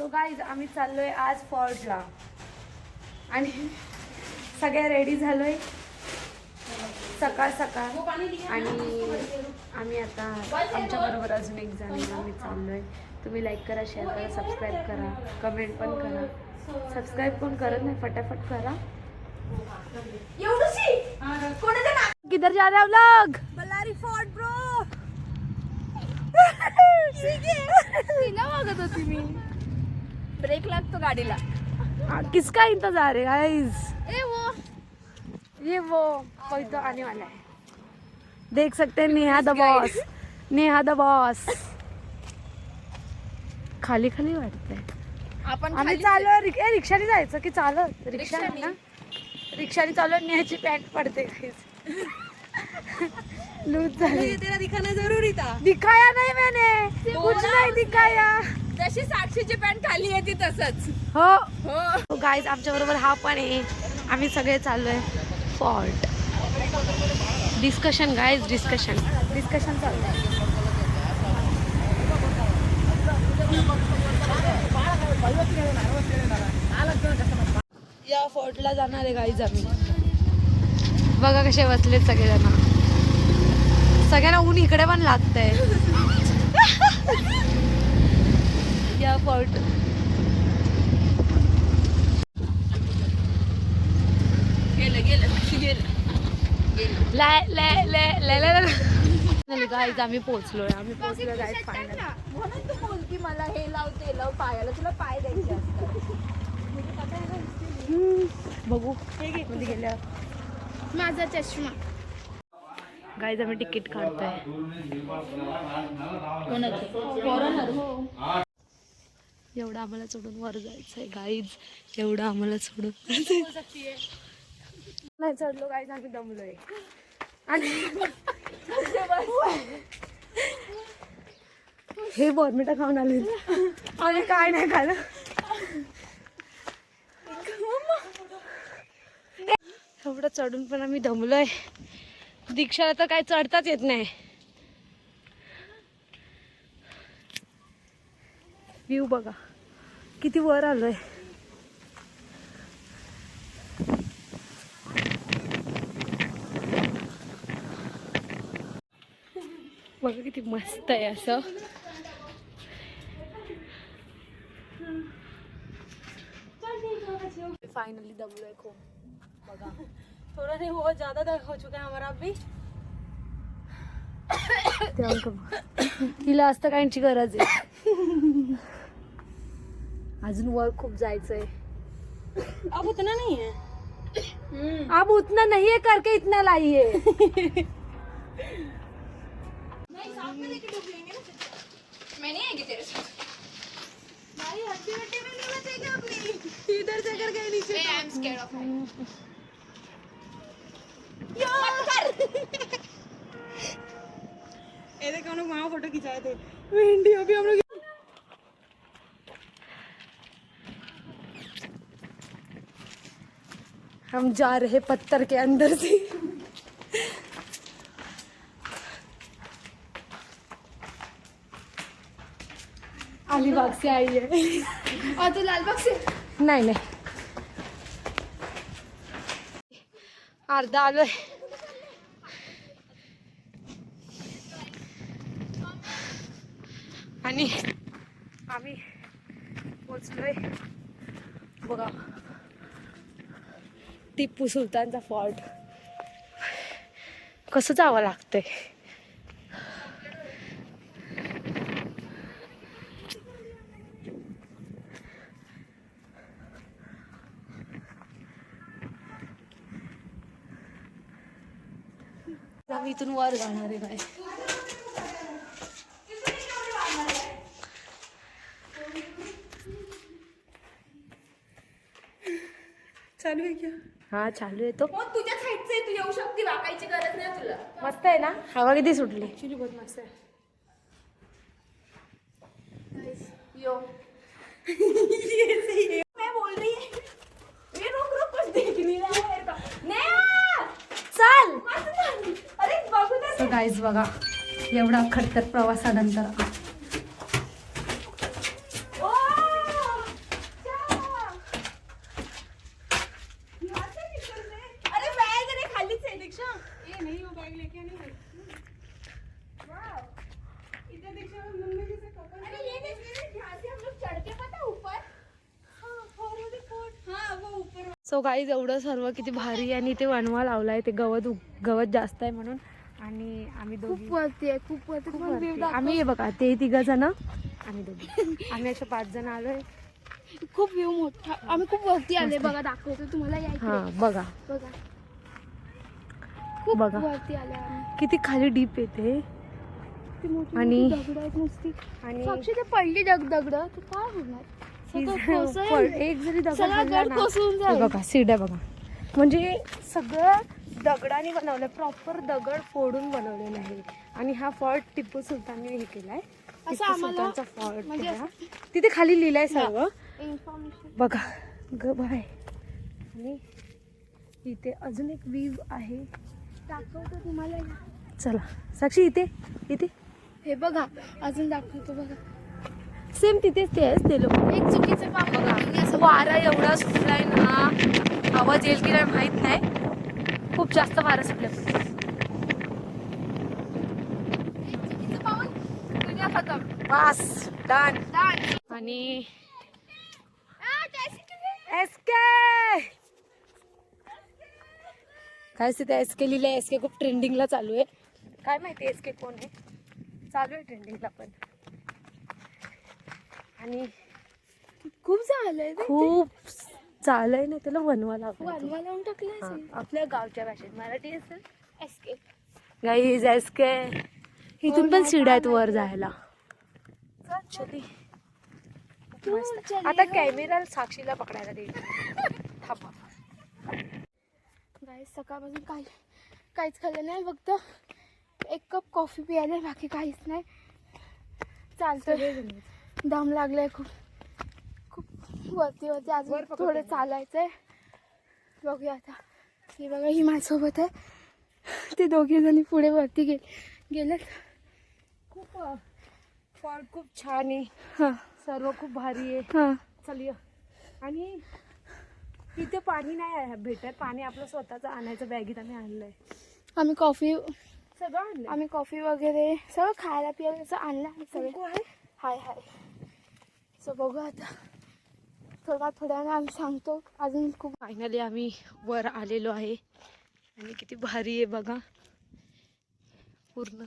So guys आम्ही चाललोय आज फोर्टला आणि सगळे रेडी झालोय सकाळ सकाळ आणि आम्ही आता आमच्या बरोबर अजून एक जण आम्ही चाललोय. तुम्ही लाईक करा, शेअर करा, सबस्क्राईब करा, कमेंट पण करा. सबस्क्राईब कोण करत नाही फटाफट करा. किधर जा रहे हो लोग? Ballari fort bro. ना वागत होती मी. ब्रेक लागतो गाडीला. किसका इंतजार है गाइस? ये वो कोई तो आने वाला है. देख सकते हैं Neha the boss. Neha the boss. खाली खाली वाटतंय. आपण आम्ही चाललो रिक्षाने जायचं की चालत? रिक्षा ना, रिक्षाने चाललो. नेहाची पॅन्ट पडते लूज झाली. तेरा दिखाना जरूरी था. दिखाया नहीं मैंने, कुछ नहीं दिखाया. जशी साक्षीची पॅन्ट खाली येते तसंच. हो हो गाईज आमच्या बरोबर हा पण आहे. आम्ही सगळे चाललोय फोर्ट. डिस्कशन गाईज, डिस्कशन चाललंय. या फोर्टला जाणार आहे गाईज आम्ही. बघा कसे बसलेत सगळेजण. सगळ्यांना ऊन इकडे पण लागतंय. या फोर्ट गाईज आम्ही पोहोचलोय. Guys final. म्हणून तू बोलती मला हे लाव ते लाव पायाला. तुला पाय द्यायचे असतात. बघू मध्ये गेल्या. माझा चष्मा. गाईज आम्ही तिकीट काढतोय. एवढं आम्हाला सोडून वर जायचंय गाईज. एवढं आम्हाला सोडून नाही चढलो गाईज. आम्ही दमलोय आणि हे बॉर्मिटा खाऊन आले. आम्ही काय नाही खाल्लं. एवढं चढून पण आम्ही दमलोय. दीक्षाला तर काय चढताच येत नाही. व्ह्यू बघा किती वर आलोय. बघा किती मस्त आहे असं. फाइनली दमलोय खूप. बघा थोड़ा नहीं हो ज्यादा हो चुका है हमारा अभी. तिला असतं काहींची गरज आहे. अजून वर खूप जायचंय. अब उतना नहीं है. अब उतना नहीं है करके इतना लाई है. मैं नहीं आएगी तेरे साथ. भाई हड्डी हड्डी में नहीं बचेगी अपनी. इधर से कर गए नीचे. I am scared of height. ये देखो हम लोग वहाँ फोटो खिंचाए थे. इंडिया भी हम लोग. हम जा रहे पत्थर के अंदर से. अलीबाग से आई है. और तो लालबाग से. नाही नाही अर्धा आलोय. आणि आम्ही पोचलोय. बघा टिप्पू सुलतानचा फोर्ट. कसं जावं लागतंय. आम्ही इथून वर जाणार आहे बाय. चालू आहे क्या? हा चालू आहे तो. तुझ्या साईडचे तू येऊ शकते. वाकायची गरज नाही तुला. मस्त आहे ना. हवा किती सुटली. ऍक्च्युली बहुत मस्त है. यो मैं बोल रही है. ये रुक कुछ देख नहीं रहा है तो. चल. अरे बघू दे. सो गाईज बघा एवढा खडतर प्रवासानंतर सो गाईज एवढं सर्व किती भारी आहे. आणि इथे वनवा लावलाय, ते गवत जास्त आहे म्हणून. आणि आम्ही दोघी खूप वरती आहे, खूप वरती. खूप वरती. आम्ही हे बघा, ते 3 जण, आम्ही दोघी, आम्ही अशा 5 जण आलोय. खूप व्ह्यू मोठा. आम्ही खूप वरती आले बघा, दाखवतो तुम्हाला. हा बघा बघा खूप बघा. वरती आले आम्ही. किती खाली डीप येते. आणि दगड आहेत नुसती. आणि साक्षी ते पडली दगड तर काय होणार? एक जरी दगड सगळा हलला गड ना, कोसळून हे जाईल. बघा सीड्या बघा, म्हणजे सगळं दगडाने बनवलं, प्रॉपर दगड फोडून बनवलेलं आहे. आणि हा फॉर्ट टिपू सुलतानने हे केलाय. टिपू आम्हाला सुलतानचा फॉर्ट म्हणजे बघा. तिथे खाली लिहिलंय सर्व इन्फॉर्मेशन बघा. गब आहे. आणि इथे अजून एक व्ह्यू आहे, दाखवतो तुम्हाला. चला साक्षी, इथे हे बघा, अजून दाखवतो बघा. सेम तिथेच ते आहेच ते लोक. एक चुकीचं काम बघा. वारा एवढा सुटलाय ना, आवाज येईल की नाही माहित नाही, खूप जास्त वारा सुटलाय. बस डन. आणि काय तिथे एसके लिहिलंय. एसके खूप ट्रेंडिंगला चालू आहे. काय माहिती एसके कोण आहे, चालू आहे ट्रेंडिंगला पण. आणि खूप झालंय, खूप चालय ना, त्याला वनवा वनवा लावून टाकलं. आपल्या गावच्या भाषेत, मराठी असेल एस्केप. Guys SK. इथून पण सीड्या आहेत वर जायला. मस्त. आता कॅमेरा साक्षीला पकडायला देईल. थांबा. गाईस सकाळपासून काहीच खाल्लं नाही, फक्त 1 कप कॉफी पियाले, बाकी काहीच नाही. चालतंय, दम लागलाय खूप वरती. अजून थोडं चालायचंय. बघूया आता. ही बघा, ही माझ्यासोबत आहे. ते 2 जणी पुढे वरती गेलेत. खूप फॉल खूप छान आहे. हां सर्व खूप भारी आहे. हां. चलिये. आणि इथे पाणी नाही भेटत, पाणी आपलं स्वतःच आणायचं. बॅगीत आम्ही आणलंय. आम्ही सगळं आणलंय. आम्ही कॉफी वगैरे सगळं खायला पियाला असं आणलं आहे सगळं. आहे. हाय. सो बघू आता, थोड्या वेळाने आम्ही सांगतो. अजून खूप. फायनली आम्ही वर आलेलो आहे. आणि किती भारी आहे बघा, पूर्ण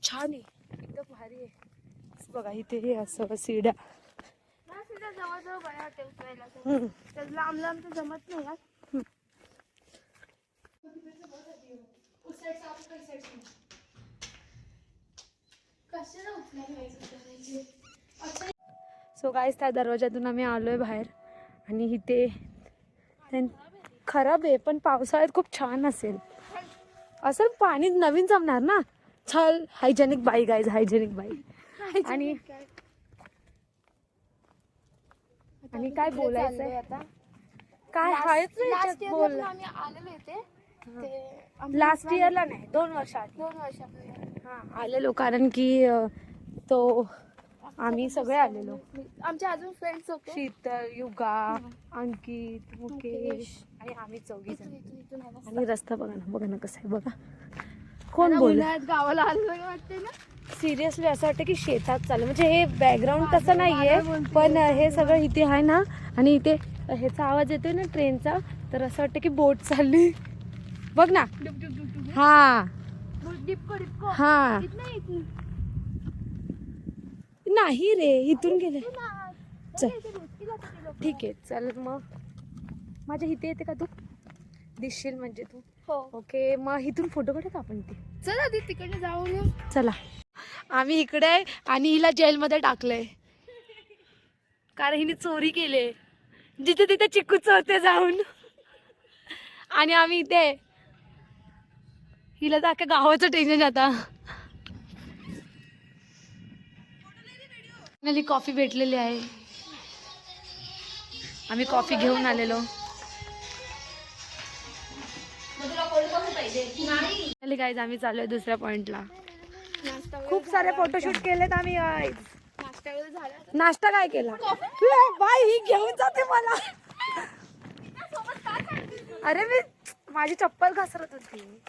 छान आहे, एकदम भारी आहे बघा. इथे असं सीड्या जवळ बऱ्या वाटते उतरायला. लांब तर जमत नाही यार. सो गाईस, त्या दरवाजातून आम्ही आलोय बाहेर. आणि इथे खराब आहे, पण पावसाळ्यात खूप छान असेल. असं पाणी नवीन जमणार ना. छान हायजेनिक बाई गाईज, हायजेनिक बाई. आणि काय बोलायचंय आता. काय हायच लास्ट नाही बोल. आम्ही आलेलो इथे. लास्ट इयरला नाही, 2 वर्षात. 2 वर्षापूर्वी हा आलेलो, कारण की तो आम्ही सगळे आलेलो. आमचे अजून फ्रेंड्स होते. शीतल, युगा, अंकित, मुकेश आणि आम्ही 4 जण. आणि रस्ता बघा ना कसं आहे बघा. कोण बोल गावाला आलं वाटते ना. सिरियसली असं वाटतं की शेतात चाललं. म्हणजे हे बॅकग्राऊंड तसं नाहीये, पण हे सगळं इथे आहे ना. आणि इथे ह्याचा आवाज येतोय ना ट्रेनचा, तर असं वाटतं की बोट चालली. बघ ना. हा हा. नाही रे, इथून गेले. चल ठीक आहे, चल मग. माझ्या इथे येते का तू? दिसशील म्हणजे तू. ओके, मग इथून फोटो काढू का आपण? ते चला आधी तिकडे जाऊन येऊ. चला. आम्ही इकडे आणि हिला जेलमध्ये टाकलंय, कारण हिने चोरी केली. जिथे तिथे चिकूच होते जाऊन. आणि आम्ही इथे, हिला तर अख्ख्या गावाचं टेन्शन आता. कॉफी भेटलेली आहे, आम्ही कॉफी घेऊन आलेलो. गाईज आम्ही चाललोय दुसऱ्या पॉइंटला. खूप सारे फोटोशूट केलेत आम्ही. नाश्ता काय केला? बाई ही घेऊन जाते मला. अरे मी माझी चप्पल घसरत होती.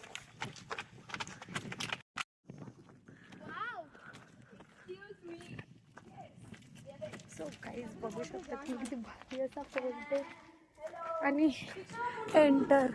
सो गाईज बघू शकता की किती भारी असा फोटो. आणि एंटर.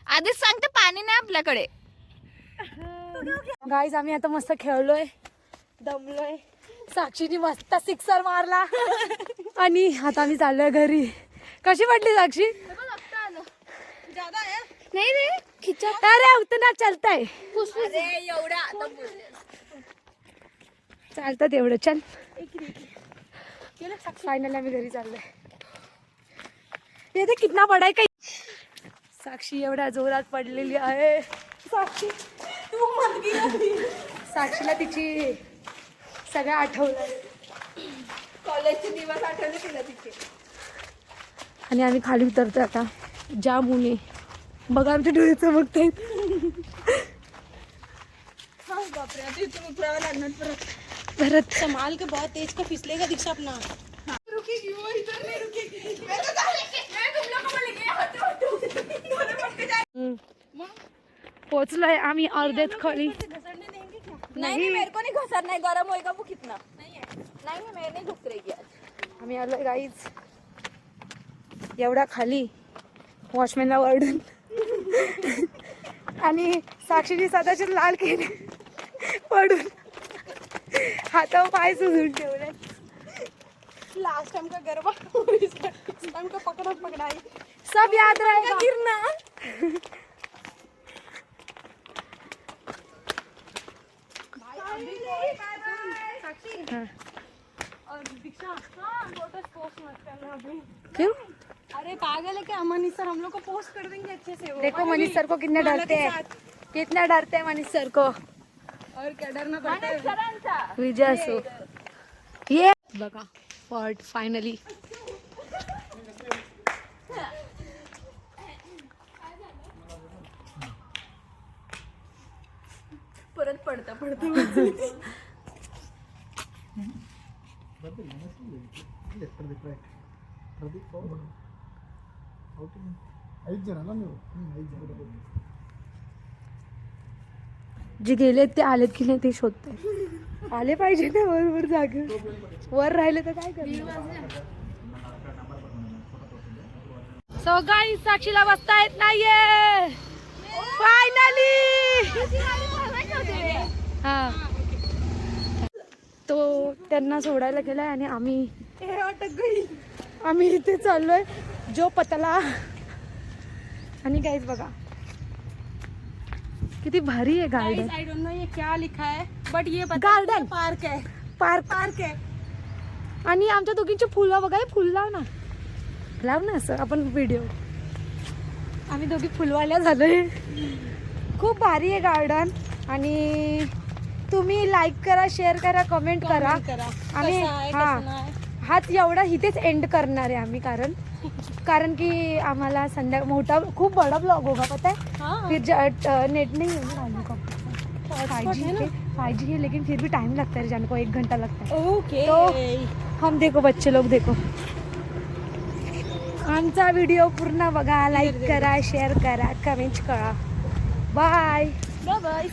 आधीच सांगते पाणी नाही आपल्याकडे. गाईज आम्ही आता मस्त खेळलोय, दमलोय. साक्षीने मस्त सिक्सर मारला आणि आता आम्ही चाललोय घरी. कशी वाटली साक्षी? नाही रे खिचा. अरे उतना चलताय, एवढा चालतात एवढं. चल फायनली आम्ही घरी चाललोय. येते कितना पडाय काही. साक्षी एवढ्या जोरात पडलेली आहे. साक्षी तू साक्षीला तिची सगळं आठवलं, कॉलेजचे दिवस आठवले तुला तिचे. आणि आम्ही खाली उतरतोय आता. ज्या मुली बघा आमच्या डोळ्याचं बघतायत. बापरे आता इथून उतरावं लागणार परत. परत संभाल के बहुत तेज का फिसलेगा दीक्षा अपना. रुकेगी वो इधर नहीं रुकेगी. मैं तुम लोग को बोलेंगे पोचलोय आम्ही अर्धेच खाली. नहीं मेरे को नहीं घसर नहीं. गरम होएगा वो कितना. नहीं मैं नहीं घुस रही आज. आम्ही आलोय गाईज एवढ्या खाली वॉचमॅनला ओरडून. आणि साक्षीने स्वतःचे लाल केले पडून, हातावर पाय सुजून ठेवले. लास्ट टाइम का गरबा इस टाइम का पकड़ाई. सब याद रहेगा. गिरना. क्यों? अरे पागल है क्या मनीष सर, हम लोग को पोस्ट कर देंगे अच्छे से. वो देखो मनीष सर को कितने डरते हैं, कितना डरते हैं मनीष सर को. और क्या डरना पड़ता है. विजय असो. ये बघा फॉर्ट फायनली. परत पडता जे गेलेत ते आलेत की नाही ते शोधते. आले पाहिजे ना बरोबर जागे. वर राहिले तर काय करणार. सो गाईज साक्षीला बसता येत नाहीये फायनली. हा तो त्यांना सोडायला गेलाय आणि आम्ही इथे चाललोय जो पतला. आणि गाईज बघा किती भारी आहे गार्डन. आई डोंट नो ये क्या लिखा है बट ये गार्डन पार्क है. पार्क है. आणि आमच्या दोघींचे फुलं बघा. फुल लाव ना असं आपण व्हिडिओ. आम्ही दोघी फुलवाल्या झालोय. खूप भारी आहे गार्डन. आणि तुम्ही लाईक करा, शेअर करा, कमेंट करा. आम्ही हात एवढा इथेच एंड करणार आहे आम्ही. कारण की आम्हाला मोठा खूप बडा ब्लॉग होगा पता है. फिर नेट नहीं है ना 5G है लेकिन फिर भी टाइम लगता है जाने को. 1 घंटा लगता है. ओके तो हम देखो बच्चे लोग देखो आमचा व्हिडिओ पूर्ण बघा. लाईक करा, शेअर करा, कमेंट करा. बाय. बाय.